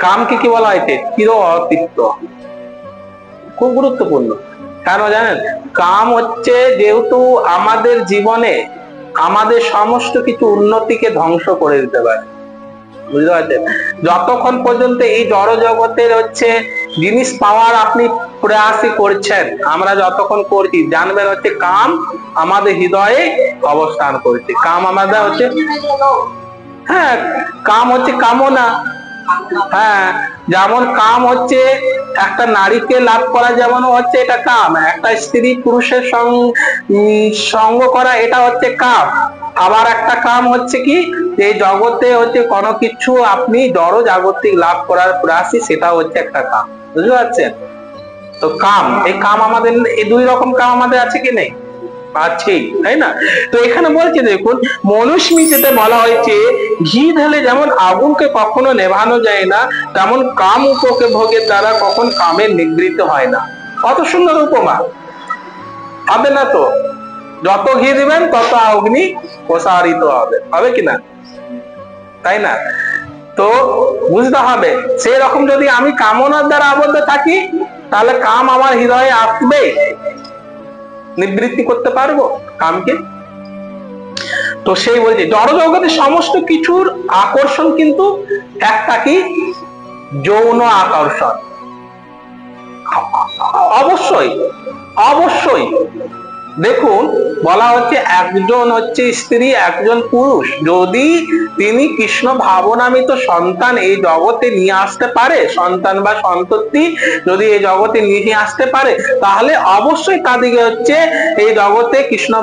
কামকে কি বলা হয়েছে? চির অতৃপ্ত। খুব গুরুত্বপূর্ণ। কেন জানেন? কাম হচ্ছে যেহেতু আমাদের জীবনে আমাদের সমস্ত কিছু উন্নতিকে ধ্বংস করে দিতে পারে, বুঝতে পারছেন? যতক্ষণ পর্যন্ত এই জড় জগতের হচ্ছে জিনিস পাওয়ার আপনি প্রয়াসই করছেন, আমরা যতক্ষণ করছি, জানবেন হচ্ছে কাম আমাদের হৃদয়ে অবস্থান করছে। কাম আমাদের হচ্ছে, হ্যাঁ, কাম হচ্ছে কামনা। হ্যাঁ, যেমন কাম হচ্ছে একটা নারীকে লাভ করা, যেমন হচ্ছে এটা কাম। একটা স্ত্রী পুরুষের সঙ্গ করা, এটা হচ্ছে কাম। আবার একটা কাম হচ্ছে কি, এই জগতে হচ্ছে কোনো কিছু আপনি জড় জাগতিক লাভ করার প্রয়াসী, সেটা হচ্ছে একটা কাম। বুঝতে পারছেন? তো কাম, এই কাম আমাদের, এই দুই রকম কাম আমাদের আছে কি নেই? আছেই, তাই না? তো এখানে বলছে দেখুন, মনুস্মৃতিতে বলা হয়েছে, ঘি ঢেলে যেমন আগুনকে কখনো নেভানো যায় না, তেমন কাম উপভোগের দ্বারা কখন কামের নিবৃত্তি হয় না। কত সুন্দর উপমা! হবে না তো? যত ঘি দিবেন তত অগ্নি প্রসারিত হবে, হবে কিনা? তাই না? তো বুঝতে হবে, সেই রকম যদি আমি কামনার দ্বারা আবদ্ধ থাকি, তাহলে কাম আমার হৃদয়ে আসবে, নিবৃত্তি করতে পারবো কামকে? তো সেই বলছে জড় জগতের সমস্ত কিছুর আকর্ষণ কিন্তু একটা কি, যৌন আকর্ষণ। অবশ্যই, অবশ্যই। দেখুন, বলা হচ্ছে একজন হচ্ছে স্ত্রী, একজন পুরুষ, যদি তিনি কৃষ্ণ ভাবনামিত সন্তান এই জগতে নিয়ে আসতে পারে, সন্তান বা সন্ততি যদি এই জগতে নিয়ে আসতে পারে, তাহলে অবশ্যই তাদেরকে হচ্ছে এই জগতে কৃষ্ণ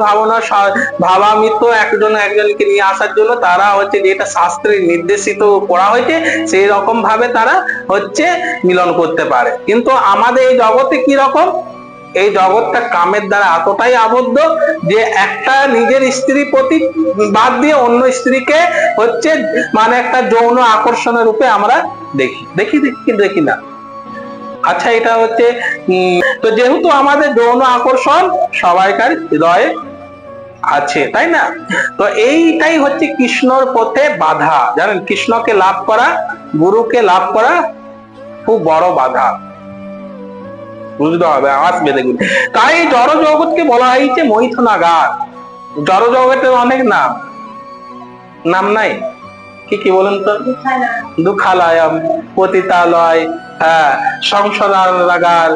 ভাবামিত একজনকে নিয়ে আসার জন্য তারা হচ্ছে, যেটা শাস্ত্রে নির্দেশিত করা হয়েছে, সেই রকম ভাবে তারা হচ্ছে মিলন করতে পারে। কিন্তু আমাদের এই জগতে কি রকম, এই জগৎটা কামের দ্বারা এতটাই আবদ্ধ যে একটা নিজের স্ত্রীর প্রতি বাদ দিয়ে অন্য স্ত্রীকে হচ্ছে মানে একটা যৌন আকর্ষণের রূপে আমরা দেখি, দেখি দেখি দেখি না? আচ্ছা, এটা হচ্ছে তো যেহেতু আমাদের যৌন আকর্ষণ সবাইকার হৃদয়ে আছে, তাই না? তো এইটাই হচ্ছে কৃষ্ণর পথে বাধা। জানেন, কৃষ্ণকে লাভ করা, গুরুকে লাভ করা খুব বড় বাধা। বুঝতে হবে, আসবে দেখুন। তাই জড় জগৎকে বলা হয়েছে মৈথুনাগার। জড় জগতের অনেক নাম, নাম নাই? কি কি বলুন তো? দুঃখালয়, পতিতালয়, হ্যাঁ, সংসারাগার,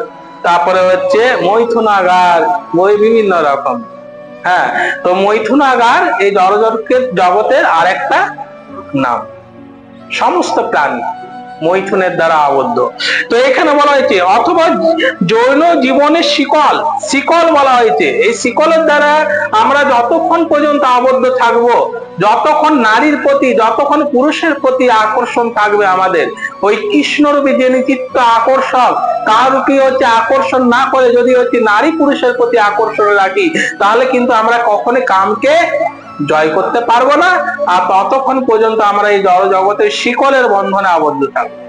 তারপরে হচ্ছে মৈথুনাগার, বিভিন্ন রকম। হ্যাঁ, তো মৈথুনাগার এই জড় জগতের আরেকটা নাম। সমস্ত প্রাণী মৈথুনের দ্বারা আবদ্ধ। তো এখানে বলা হয়েছে অথবা যৌন জীবনের শিকল, শিকল বলা হয়েছে। এই শিকলের দ্বারা আমরা যতক্ষণ পর্যন্ত আবদ্ধ থাকব, যতক্ষণ নারীর প্রতি, যতক্ষণ পুরুষের প্রতি আকর্ষণ থাকবে আমাদের, ওই কৃষ্ণরূপী যে নিচিত্ত আকর্ষণ, তার রূপী হচ্ছে আকর্ষণ না করে যদি হচ্ছে নারী পুরুষের প্রতি আকর্ষণ রাখি, তাহলে কিন্তু আমরা কখনোই কামকে জয় করতে পারবো না। আর ততক্ষণ পর্যন্ত আমরা এই জড় জগতের শিকলের বন্ধনে আবদ্ধ থাকবো।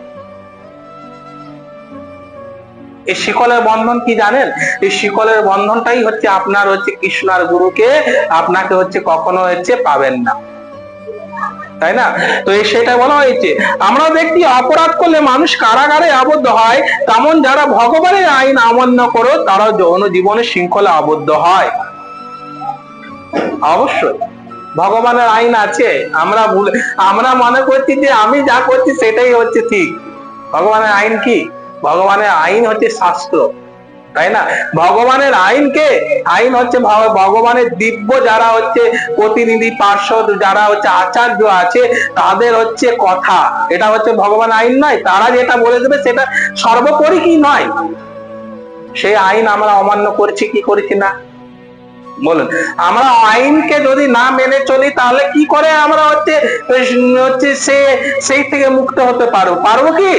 এই শিকলের বন্ধন কি জানেন? এই শিকলের বন্ধনটাই হচ্ছে আপনার হচ্ছে কৃষ্ণ আর গুরুকে আপনাকে হচ্ছে কখনো হচ্ছে পাবেন না, তাই না? তো সেটা বলা হয়েছে। আমরা দেখি অপরাধ করলে মানুষ কারাগারে আবদ্ধ হয়, তেমন যারা ভগবানের আইন অমান্য করো তারা যৌন জীবনের শৃঙ্খলা আবদ্ধ হয়। অবশ্যই ভগবানের আইন আছে, আমরা মনে করছি যে আমি যা করছি সেটাই হচ্ছে ঠিক। ভগবানের আইন কি? ভগবানের আইন হচ্ছে শাস্ত্র, তাই না? ভগবানের আইনকে, আইন হচ্ছে ভগবানের দিব্য যারা হচ্ছে প্রতিনিধি, পার্ষদ, যারা হচ্ছে আচার্য আছে, তাদের হচ্ছে কথা, এটা হচ্ছে ভগবান আইন নয়? তারা যেটা বলে দেবে সেটা সর্বোপরি কি নয়? সেই আইন আমরা অমান্য করছি কি করছি না বলুন? আমরা আইনকে যদি না মেনে চলি, তাহলে কি করে আমরা হচ্ছে সেই থেকে মুক্ত হতে পারবো কি?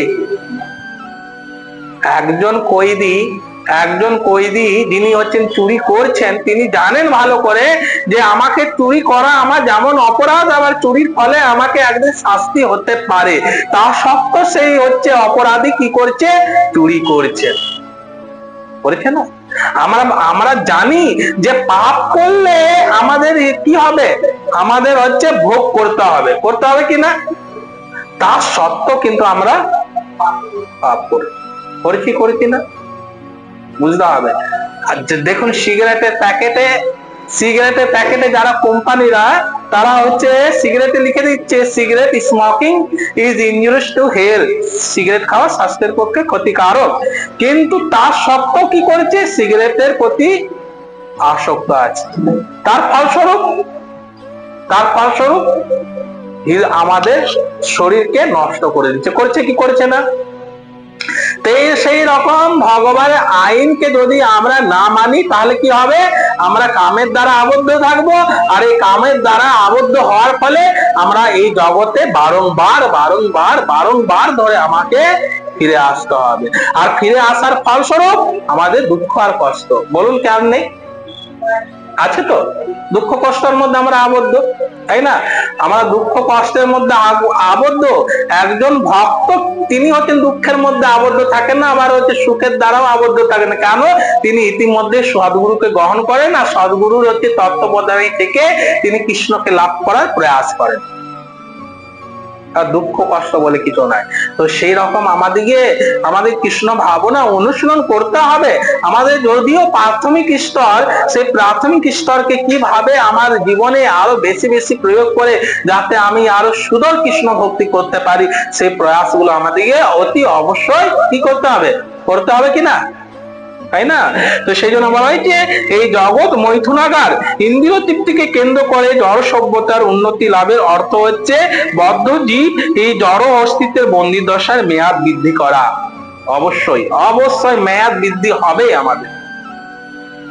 একজন কয়েদি যিনি হচ্ছেন চুরি করছেন, তিনি জানেন ভালো করে যে আমাকে চুরি করা আমার যেমন অপরাধ, আবার চুরির ফলে আমাকে একদিন শাস্তি হতে পারে, তা সত্ত্বেও সেই হচ্ছে অপরাধী কি করছে? চুরি করছে না? আমরা জানি যে পাপ করলে আমাদের কি হবে? আমাদের হচ্ছে ভোগ করতে হবে কি না? তা সত্ত্বেও কিন্তু আমরা পাপ করেছি না, বুঝতে হবে। আর দেখুন সিগারেটের প্যাকেটে যারা কোম্পানিরা তারা হচ্ছে সিগারেটে লিখে দিচ্ছে cigarette smoking is injurious to health, cigarette খাওয়া স্বাস্থ্যের পক্ষে ক্ষতিকারক, কিন্তু তার সত্ত্বেও কি করেছে সিগারেটের প্রতি আসক্ত আছে। তার ফলস্বরূপ আমাদের শরীরকে নষ্ট করে দিচ্ছে, করছে কি করছে না। সেই রকম ভগবানের আইনকে যদি আমরা না মানি তাহলে কি হবে, আমরা কামের দ্বারা আবদ্ধ থাকবো, আর এই কামের দ্বারা আবদ্ধ হওয়ার ফলে আমরা এই জগতে বারংবার ধরে আমাকে ফিরে আসতে হবে, আর ফিরে আসার ফলস্বরূপ আমাদের দুঃখ আর কষ্ট, বলুন কেন নেই, আছে তো, দুঃখ কষ্টের মধ্যে আমরা আবদ্ধ, তাই না, আমরা দুঃখ কষ্টের মধ্যে আবদ্ধ। একজন ভক্ত তিনি হচ্ছেন দুঃখের মধ্যে আবদ্ধ থাকেন না, আবার হচ্ছে সুখের দ্বারাও আবদ্ধ থাকেন না, কেন, তিনি ইতিমধ্যে সদ্গুরুকে গ্রহণ করেন, আর সদ্গুরুর হচ্ছে তত্ত্ববোধানী থেকে তিনি কৃষ্ণকে লাভ করার প্রয়াস করেন, আর দুঃখ কষ্ট বলে কিছু নাই। তো সেই রকম আমাদের কৃষ্ণ ভাবনা অনুশীলন করতে হবে। আমাদের যদিও প্রাথমিক স্তর, সেই প্রাথমিক স্তরকে কিভাবে আমার জীবনে আরো বেশি বেশি প্রয়োগ করে যাতে আমি আরো সুন্দর কৃষ্ণ ভক্তি করতে পারি, সেই প্রয়াসগুলো আমাদেরকে অতি অবশ্যই কি করতে হবে কিনা, তাই না। তো সেই জন্য বলা হয় যে এই জগৎ মৈথুনাগার, ইন্দ্রিয় তৃপ্তিকে কেন্দ্র করে জড় সভ্যতার উন্নতি লাভের অর্থ হচ্ছে বদ্ধ জীব এই জড় অস্তিত্বের বন্দি দশার মেয়াদ বৃদ্ধি করা। অবশ্যই মেয়াদ বৃদ্ধি হবে আমাদের।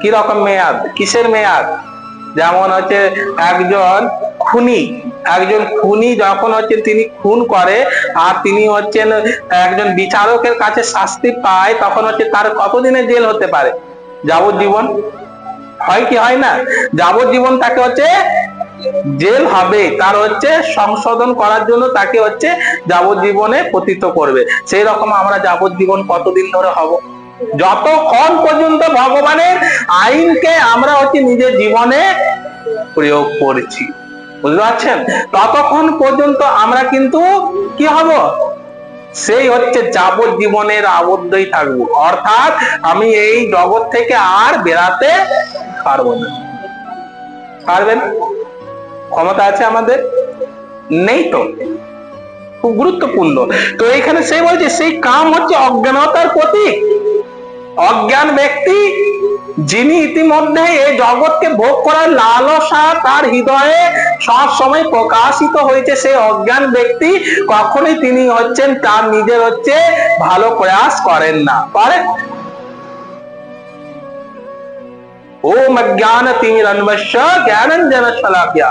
কি রকম মেয়াদ, কিসের মেয়াদ, যেমন হচ্ছে একজন খুনি যখন হচ্ছে তিনি খুন করে আর তিনি হচ্ছেন একজন বিচারকের কাছে শাস্তি পায়, তখন হচ্ছে তার কতদিনের জেল হতে পারে, যাবজ্জীবন, হয় কি হয় না, যাবজ্জীবন তাকে হচ্ছে জেল হবে, তার হচ্ছে সংশোধন করার জন্য তাকে হচ্ছে যাবজ্জীবনে পতিত করবে। সেই রকম আমরা যাবজ্জীবন কতদিন ধরে হব, যতক্ষণ পর্যন্ত ভগবানের আইনকে আমরা হচ্ছে নিজের জীবনে প্রয়োগ করেছি, বুঝতে পারছেন, ততক্ষণ পর্যন্ত আমরা কিন্তু কি হব, সেই হচ্ছে যাবজ্জীবনের আবদ্ধই থাকবো, অর্থাৎ আমি এই জগৎ থেকে আর বেরাতে পারবো না। পারবেন, ক্ষমতা আছে আমাদের, নেই তো, খুব গুরুত্বপূর্ণ। তো এইখানে সেই বলছে সেই কাম হচ্ছে অজ্ঞানতার প্রতীক। অজ্ঞান ব্যক্তি যিনি ইতিমধ্যে এই জগৎকে ভোগ করার লালসা তার হৃদয়ে সব সময় প্রকাশিত হয়েছে, সেই অজ্ঞান ব্যক্তি কখনোই তিনি হচ্ছেন তার নিজের হচ্ছে ভালো প্রয়াস করেন না, পারেন। ওম অজ্ঞান তিমিরন্মস্য জ্ঞানাঞ্জন শলাকয়া,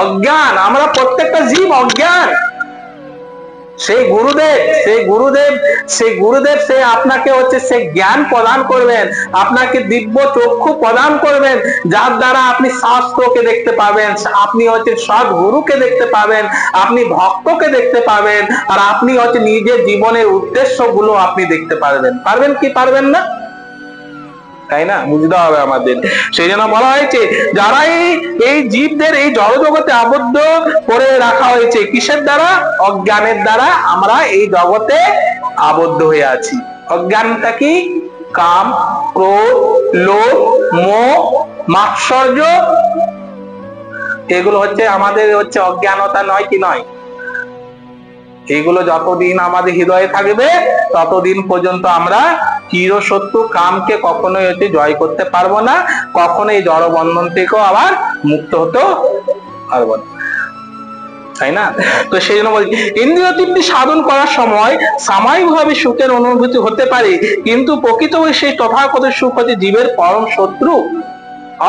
অজ্ঞান, আমরা প্রত্যেকটা জীব অজ্ঞান। সেই গুরুদেব সে আপনাকে হচ্ছে সে জ্ঞান প্রদান করবেন, আপনাকে দিব্য চক্ষু প্রদান করবেন, যার দ্বারা আপনি শাস্ত্রকে দেখতে পাবেন, আপনি হচ্ছে সদ্গুরুকে দেখতে পাবেন, আপনি ভক্তকে দেখতে পাবেন, আর আপনি হচ্ছে নিজের জীবনের উদ্দেশ্যগুলো আপনি দেখতে পারবেন কি পারবেন না, তাই না, বুঝতে হবে আমাদের। সেই জন্য বলা হয়েছে যারা এই জীবদের এই জড়জগতে আবদ্ধ করে রাখা হয়েছে, কিসের দ্বারা, অজ্ঞানের দ্বারা আমরা এই জগতে আবদ্ধ হয়ে আছি। অজ্ঞানটা কি, কাম, ক্রোধ, লোভ, মোহ, মাৎসর্য, এগুলো হচ্ছে আমাদের হচ্ছে অজ্ঞানতা, নয় কি নয়। এগুলো যতদিন আমাদের হৃদয়ে থাকবে ততদিন পর্যন্ত আমরা চিরশত্রু কামকে কখনোই হচ্ছে জয় করতে পারবো না, কখনোই জড় বন্ধন থেকেও আবার মুক্ত হতে পারবো না, তাই না। তো সেই জন্য বলছি ইন্দ্রিয় তৃপ্তি সাধন করার সময় সাময়িকভাবে সুখের অনুভূতি হতে পারে, কিন্তু প্রকৃত সেই তথাগত সুখ হচ্ছে জীবের পরম শত্রু।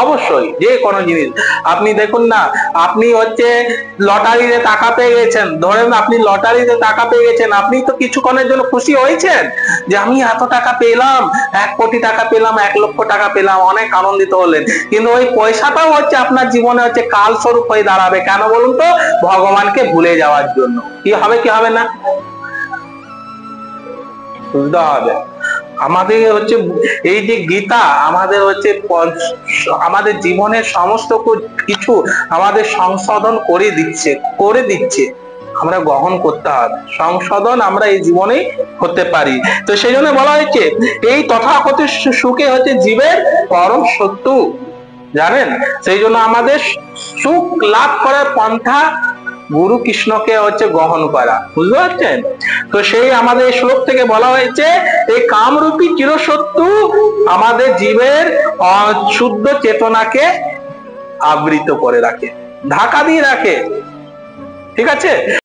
অবশ্যই যে কোনো জিনিস, আপনি দেখুন না, আপনি হচ্ছে লটারিতে টাকা পেয়ে গেছেন, ধরেন আপনি লটারিতে টাকা পেয়ে গেছেন, আপনি তো কিছুক্ষণের জন্য খুশি হয়েছেন যে আমি এত টাকা পেলাম, 1 কোটি টাকা পেলাম, 1 লক্ষ টাকা পেলাম, অনেক আনন্দিত হলেন, কিন্তু ওই পয়সাটাও হচ্ছে আপনার জীবনে হচ্ছে কাল স্বরূপ হয়ে দাঁড়াবে, কেন বলুন তো, ভগবানকে ভুলে যাওয়ার জন্য। কি হবে না, বুঝতে হবে। আমাদের হচ্ছে এই যে গীতা আমাদের হচ্ছে আমাদের জীবনের সমস্ত কিছু আমাদের সংশোধন করে দিচ্ছে, আমরা গ্রহণ করতে হবে, সংশোধন আমরা এই জীবনে হতে পারি। তো সেই জন্য বলা হয়েছে এই তথাকথিত সুখে হচ্ছে জীবের পরম শত্রু, জানেন। সেই জন্য আমাদের সুখ লাভ করার পন্থা গুরু কৃষ্ণকে হচ্ছে গ্রহণ করা, বুঝতে পারছেন। তো সেই আমাদের শ্লোক থেকে বলা হয়েছে এই কামরূপী চিরশত্রু আমাদের জীবের শুদ্ধ চেতনাকে আবৃত করে রাখে, ঢাকা দিয়ে রাখে, ঠিক আছে।